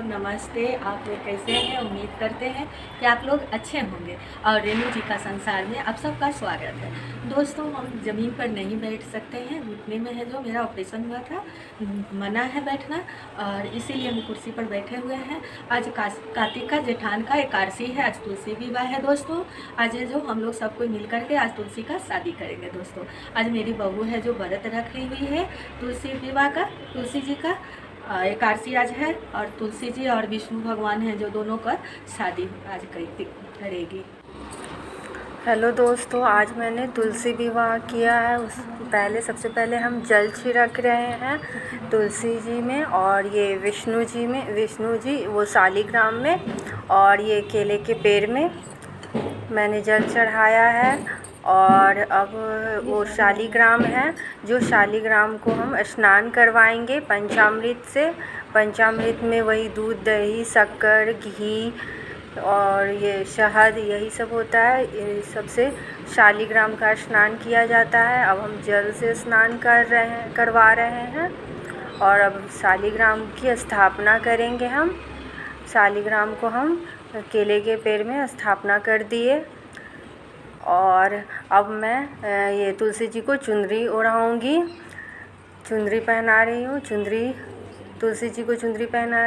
नमस्ते। आप लोग कैसे हैं? उम्मीद करते हैं कि आप लोग अच्छे होंगे और रेणु जी का संसार में आप सबका स्वागत है। दोस्तों, हम ज़मीन पर नहीं बैठ सकते हैं, घुटने में है जो मेरा ऑपरेशन हुआ था, मना है बैठना और इसीलिए हम कुर्सी पर बैठे हुए हैं। आज कार्तिक का जेठान का एकादशी है, आज तुलसी विवाह है दोस्तों। आज है जो हम लोग सब कोई मिल करके आज तुलसी का शादी करेंगे दोस्तों। आज मेरी बहू है जो व्रत रखी हुई है तुलसी विवाह का, तुलसी जी का एकादशी आज है और तुलसी जी और विष्णु भगवान हैं जो दोनों का शादी आज करेगी। हेलो दोस्तों, आज मैंने तुलसी विवाह किया है। उस पहले सबसे पहले हम जल छिड़क रहे हैं तुलसी जी में, और ये विष्णु जी वो शालिग्राम में, और ये केले के पेड़ में मैंने जल चढ़ाया है। और अब वो शालिग्राम है, जो शालिग्राम को हम स्नान करवाएंगे पंचामृत से। पंचामृत में वही दूध, दही, शक्कर, घी और ये शहद, यही सब होता है। ये सबसे शालिग्राम का स्नान किया जाता है। अब हम जल से स्नान करवा रहे हैं और अब शालिग्राम की स्थापना करेंगे हम। शालिग्राम को हम केले के पेड़ में स्थापना कर दिए और अब मैं ये तुलसी जी को चुनरी ओढ़ाऊँगी, चुनरी पहना रही हूँ। तुलसी जी को चुनरी पहना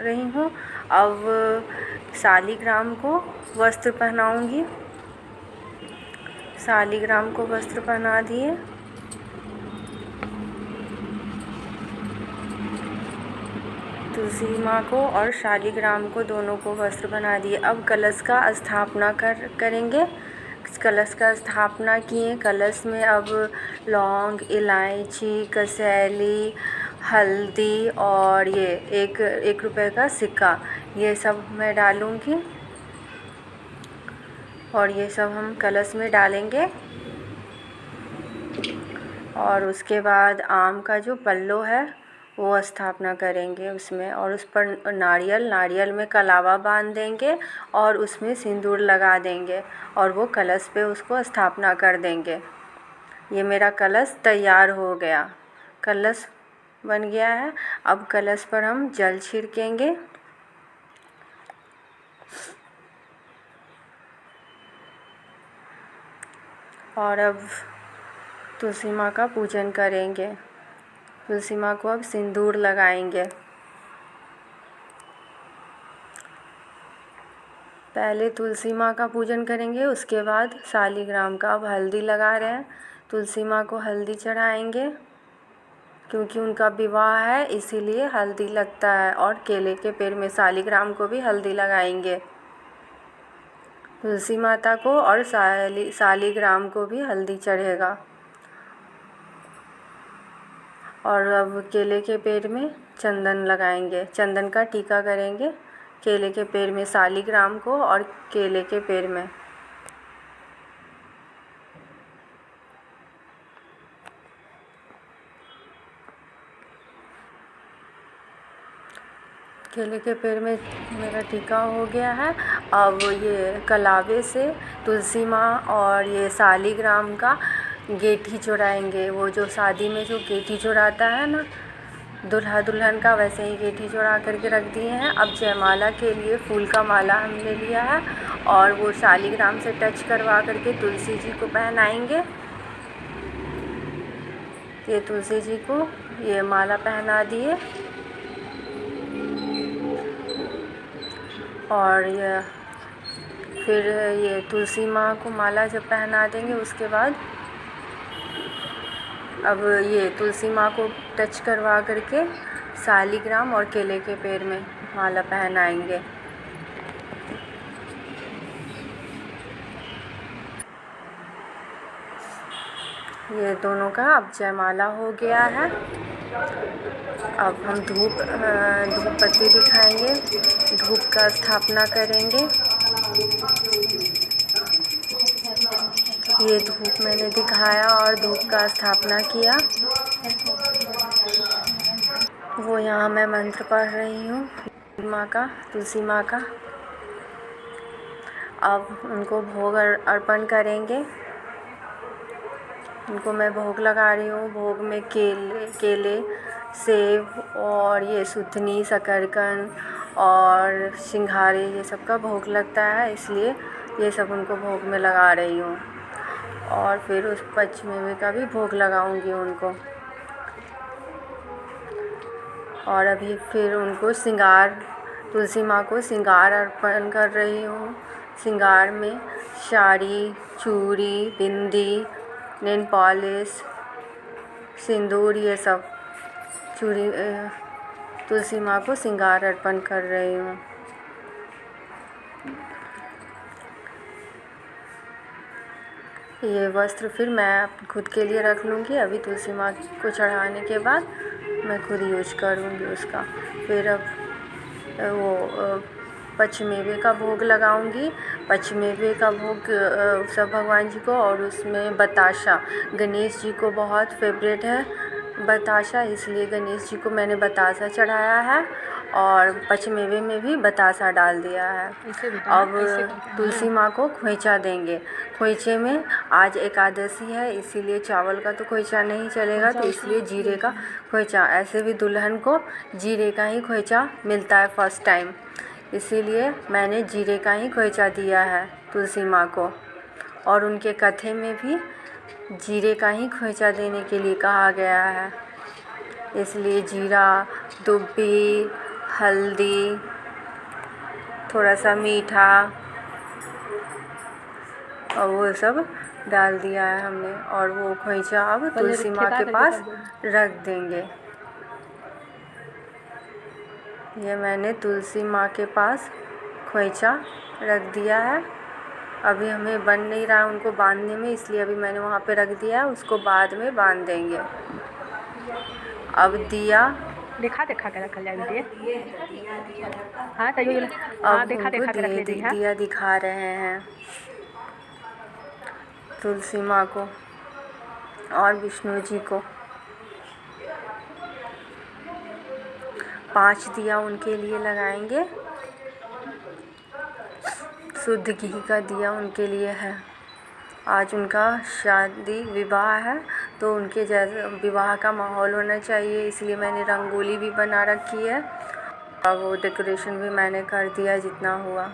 रही हूँ। अब शालिग्राम को वस्त्र पहनाऊँगी। शालिग्राम को वस्त्र पहना दिए। तुलसी माँ को और शालिग्राम को, दोनों को वस्त्र बना दिए। अब कलश का स्थापना करेंगे। कलश का स्थापना किए। कलश में अब लौंग, इलायची, कसैली, हल्दी और ये एक रुपए का सिक्का, ये सब मैं डालूँगी और ये सब हम कलश में डालेंगे। और उसके बाद आम का जो पल्लो है वो स्थापना करेंगे उसमें, और उस पर नारियल में कलावा बांध देंगे और उसमें सिंदूर लगा देंगे और वो कलश पे उसको स्थापना कर देंगे। ये मेरा कलश तैयार हो गया, कलश बन गया है। अब कलश पर हम जल छिड़केंगे। और अब तुलसी माँ का पूजन करेंगे। तुलसी माँ को अब सिंदूर लगाएंगे। पहले तुलसी माँ का पूजन करेंगे, उसके बाद शालिग्राम का। अब हल्दी लगा रहे हैं, तुलसी माँ को हल्दी चढ़ाएंगे क्योंकि उनका विवाह है, इसीलिए हल्दी लगता है। और केले के पेड़ में शालिग्राम को भी हल्दी लगाएंगे। तुलसी माता को और शालिग्राम को भी हल्दी चढ़ेगा। और अब केले के पेड़ में चंदन लगाएंगे, चंदन का टीका करेंगे केले के पेड़ में, शालिग्राम को और केले के पेड़ में। केले के पेड़ में मेरा टीका हो गया है। अब ये कलावे से तुलसी माँ और ये शालिग्राम का गेठी चुराएंगे। वो जो शादी में जो गेठी चुराता है ना दूल्हा दुल्हन का, वैसे ही गेठी चुरा करके रख दिए हैं। अब जयमाला के लिए फूल का माला हमने लिया है और वो शालिग्राम से टच करवा करके तुलसी जी को पहनाएंगे। ये तुलसी जी को ये माला पहना दिए और ये फिर ये तुलसी माँ को माला जब पहना देंगे, उसके बाद अब ये तुलसी माँ को टच करवा करके शालिग्राम और केले के पेड़ में माला पहनाएंगे। ये दोनों का अब जयमाला हो गया है। अब हम धूप बत्ती दिखाएंगे, धूप का स्थापना करेंगे। ये धूप मैंने दिखाया और धूप का स्थापना किया। वो यहाँ मैं मंत्र पढ़ रही हूँ माँ का, तुलसी माँ का। अब उनको भोग अर्पण करेंगे। उनको मैं भोग लगा रही हूँ। भोग में केले, सेब और ये सुथनी, शकरकंद और सिंघाड़े ये सब का भोग लगता है, इसलिए ये सब उनको भोग में लगा रही हूँ। और फिर उस पंचमेवे का भी भोग लगाऊंगी उनको। और अभी फिर उनको श्रृंगार, तुलसी माँ को श्रृंगार अर्पण कर रही हूँ। श्रृंगार में साड़ी, चूड़ी, बिंदी, नेल पॉलिश, सिंदूर ये सब चूड़ी तुलसी माँ को श्रृंगार अर्पण कर रही हूँ। ये वस्त्र फिर मैं खुद के लिए रख लूँगी। अभी तुलसी माँ को चढ़ाने के बाद मैं खुद यूज करूँगी उसका। फिर अब वो पंचमेवे का भोग लगाऊंगी। पंचमेवे का भोग सब भगवान जी को, और उसमें बताशा, गणेश जी को बहुत फेवरेट है बताशा, इसलिए गणेश जी को मैंने बताशा चढ़ाया है और पंचमेवे में भी बताशा डाल दिया है। अब तुलसी माँ को खोइचा देंगे। खोइचे में आज एकादशी है, इसीलिए चावल का तो खोइचा नहीं चलेगा, तो इसलिए जीरे का खोइचा। ऐसे भी दुल्हन को जीरे का ही खोइचा मिलता है फर्स्ट टाइम, इसीलिए मैंने जीरे का ही खोइचा दिया है तुलसी माँ को। और उनके कथे में भी जीरे का ही खोइचा देने के लिए कहा गया है, इसलिए जीरा, दुब्बी, हल्दी, थोड़ा सा मीठा और वो सब डाल दिया है हमने। और वो खोइचा अब तुलसी माँ के पास रख देंगे। ये मैंने तुलसी माँ के पास खोइचा रख दिया है। अभी हमें बन नहीं रहा है उनको बांधने में, इसलिए अभी मैंने वहाँ पे रख दिया है, उसको बाद में बांध देंगे। अब दिया देखा के रखल जाए हाँ तो अब देखा उनको के रख ले दी है। दिया दिखा रहे हैं तुलसी माँ को और विष्णु जी को। 5 दिया उनके लिए लगाएंगे। शुद्ध घी का दिया उनके लिए है। आज उनका शादी विवाह है, तो उनके जैसे विवाह का माहौल होना चाहिए, इसलिए मैंने रंगोली भी बना रखी है और वो डेकोरेशन भी मैंने कर दिया जितना हुआ।